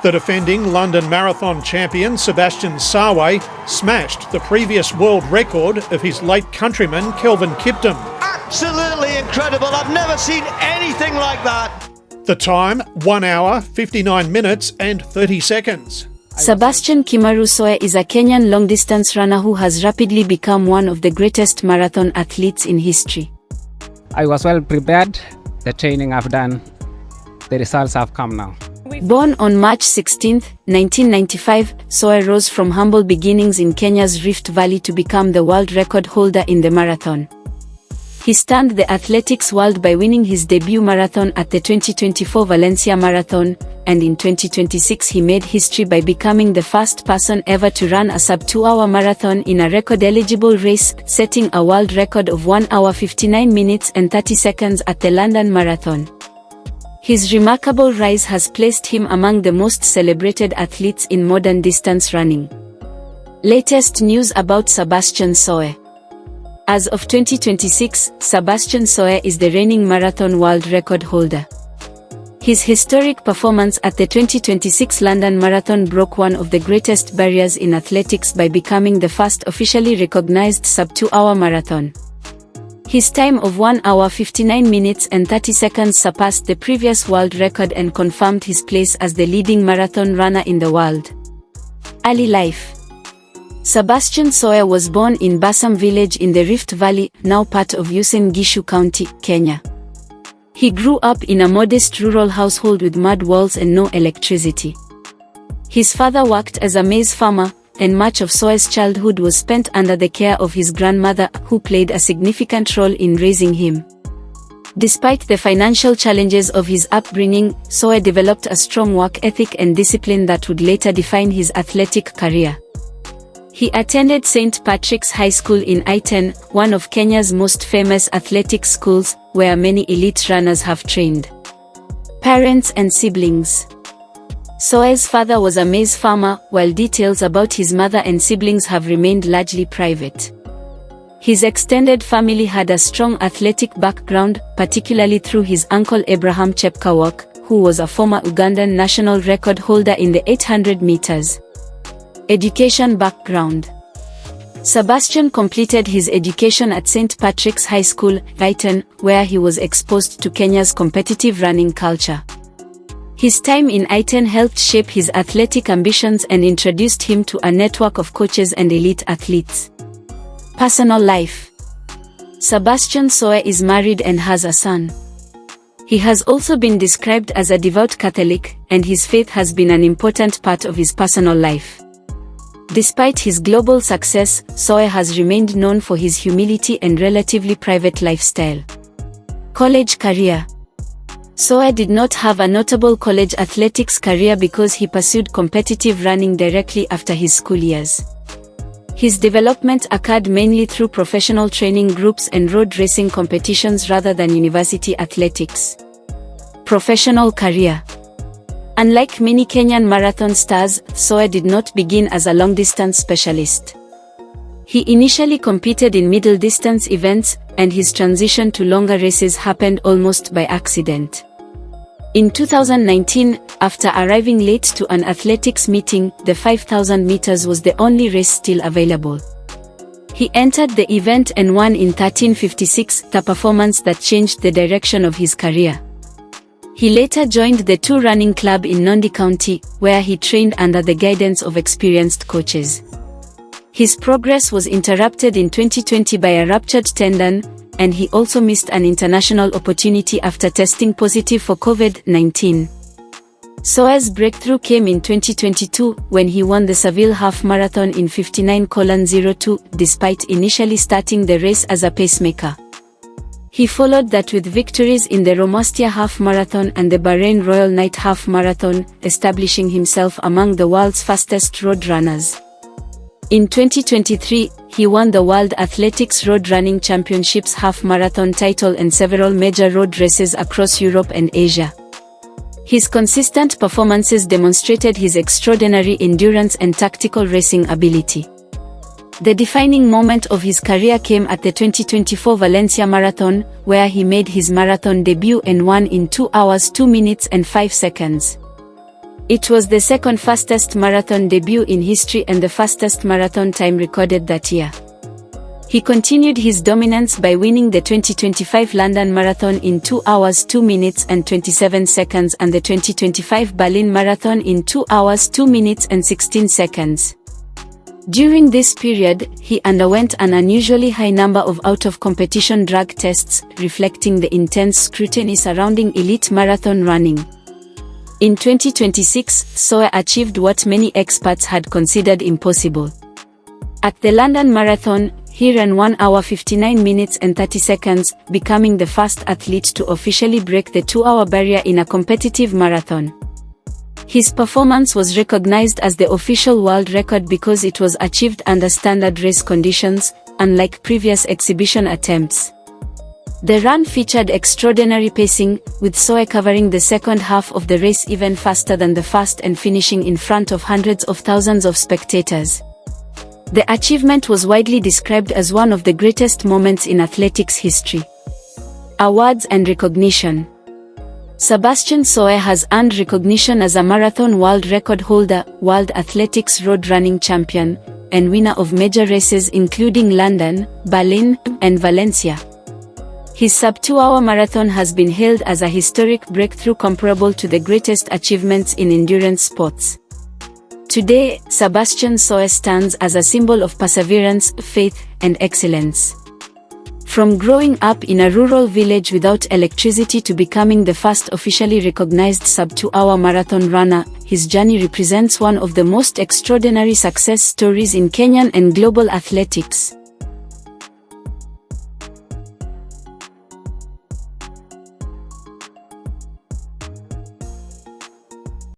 The defending London Marathon champion Sabastian Sawe smashed the previous world record of his late countryman Kelvin Kiptum. Absolutely incredible. I've never seen anything like that. The time, 1 hour, 59 minutes and 30 seconds. Sabastian Kimaru Sawe is a Kenyan long-distance runner who has rapidly become one of the greatest marathon athletes in history. I was well prepared. The training I've done, the results have come now. Born on March 16, 1995, Sawe rose from humble beginnings in Kenya's Rift Valley to become the world record holder in the marathon. He stunned the athletics world by winning his debut marathon at the 2024 Valencia Marathon, and in 2026 he made history by becoming the first person ever to run a sub-2-hour marathon in a record-eligible race, setting a world record of 1 hour 59 minutes and 30 seconds at the London Marathon. His remarkable rise has placed him among the most celebrated athletes in modern distance running. Latest news about Sabastian Sawe. As of 2026, Sabastian Sawe is the reigning marathon world record holder. His historic performance at the 2026 London Marathon broke one of the greatest barriers in athletics by becoming the first officially recognized sub-2-hour marathon. His time of 1 hour 59 minutes and 30 seconds surpassed the previous world record and confirmed his place as the leading marathon runner in the world. Early life. Sebastian Sawe was born in Basam village in the Rift Valley, now part of Uasin Gishu County, Kenya. He grew up in a modest rural household with mud walls and no electricity. His father worked as a maize farmer, and much of Sawe's childhood was spent under the care of his grandmother, who played a significant role in raising him. Despite the financial challenges of his upbringing, Sawe developed a strong work ethic and discipline that would later define his athletic career. He attended St. Patrick's High School in Iten, one of Kenya's most famous athletic schools, where many elite runners have trained. Parents and siblings. Sawe's father was a maize farmer, while details about his mother and siblings have remained largely private. His extended family had a strong athletic background, particularly through his uncle Abraham Chepkawok, who was a former Ugandan national record holder in the 800 meters. Education background. Sebastian completed his education at St. Patrick's High School, Iten, where he was exposed to Kenya's competitive running culture. His time in Iten helped shape his athletic ambitions and introduced him to a network of coaches and elite athletes. Personal life. Sabastian Sawe is married and has a son. He has also been described as a devout Catholic, and his faith has been an important part of his personal life. Despite his global success, Sawe has remained known for his humility and relatively private lifestyle. College career. Sawe did not have a notable college athletics career because he pursued competitive running directly after his school years. His development occurred mainly through professional training groups and road racing competitions rather than university athletics. Professional career. Unlike many Kenyan marathon stars, Sawe did not begin as a long-distance specialist. He initially competed in middle-distance events, and his transition to longer races happened almost by accident. In 2019, after arriving late to an athletics meeting, the 5,000 meters was the only race still available. He entered the event and won in 13:56, a performance that changed the direction of his career. He later joined the 2 Running Club in Nandi County, where he trained under the guidance of experienced coaches. His progress was interrupted in 2020 by a ruptured tendon, and he also missed an international opportunity after testing positive for COVID-19. Sawe's breakthrough came in 2022, when he won the Seville Half Marathon in 59:02, despite initially starting the race as a pacemaker. He followed that with victories in the Romastia Half Marathon and the Bahrain Royal Night Half Marathon, establishing himself among the world's fastest road runners. In 2023, he won the World Athletics Road Running Championships Half Marathon title and several major road races across Europe and Asia. His consistent performances demonstrated his extraordinary endurance and tactical racing ability. The defining moment of his career came at the 2024 Valencia Marathon, where he made his marathon debut and won in 2 hours 2 minutes and 5 seconds. It was the second fastest marathon debut in history and the fastest marathon time recorded that year. He continued his dominance by winning the 2025 London Marathon in 2 hours 2 minutes and 27 seconds and the 2025 Berlin Marathon in 2 hours 2 minutes and 16 seconds. During this period, he underwent an unusually high number of out-of-competition drug tests, reflecting the intense scrutiny surrounding elite marathon running. In 2026, Sawe achieved what many experts had considered impossible. At the London Marathon, he ran 1 hour 59 minutes and 30 seconds, becoming the first athlete to officially break the 2-hour barrier in a competitive marathon. His performance was recognized as the official world record because it was achieved under standard race conditions, unlike previous exhibition attempts. The run featured extraordinary pacing, with Sawe covering the second half of the race even faster than the first and finishing in front of hundreds of thousands of spectators. The achievement was widely described as one of the greatest moments in athletics history. Awards and recognition. Sabastian Sawe has earned recognition as a marathon world record holder, world athletics road running champion, and winner of major races including London, Berlin, and Valencia. His sub-2-hour marathon has been hailed as a historic breakthrough comparable to the greatest achievements in endurance sports. Today, Sabastian Sawe stands as a symbol of perseverance, faith, and excellence. From growing up in a rural village without electricity to becoming the first officially recognized sub-2-hour marathon runner, his journey represents one of the most extraordinary success stories in Kenyan and global athletics.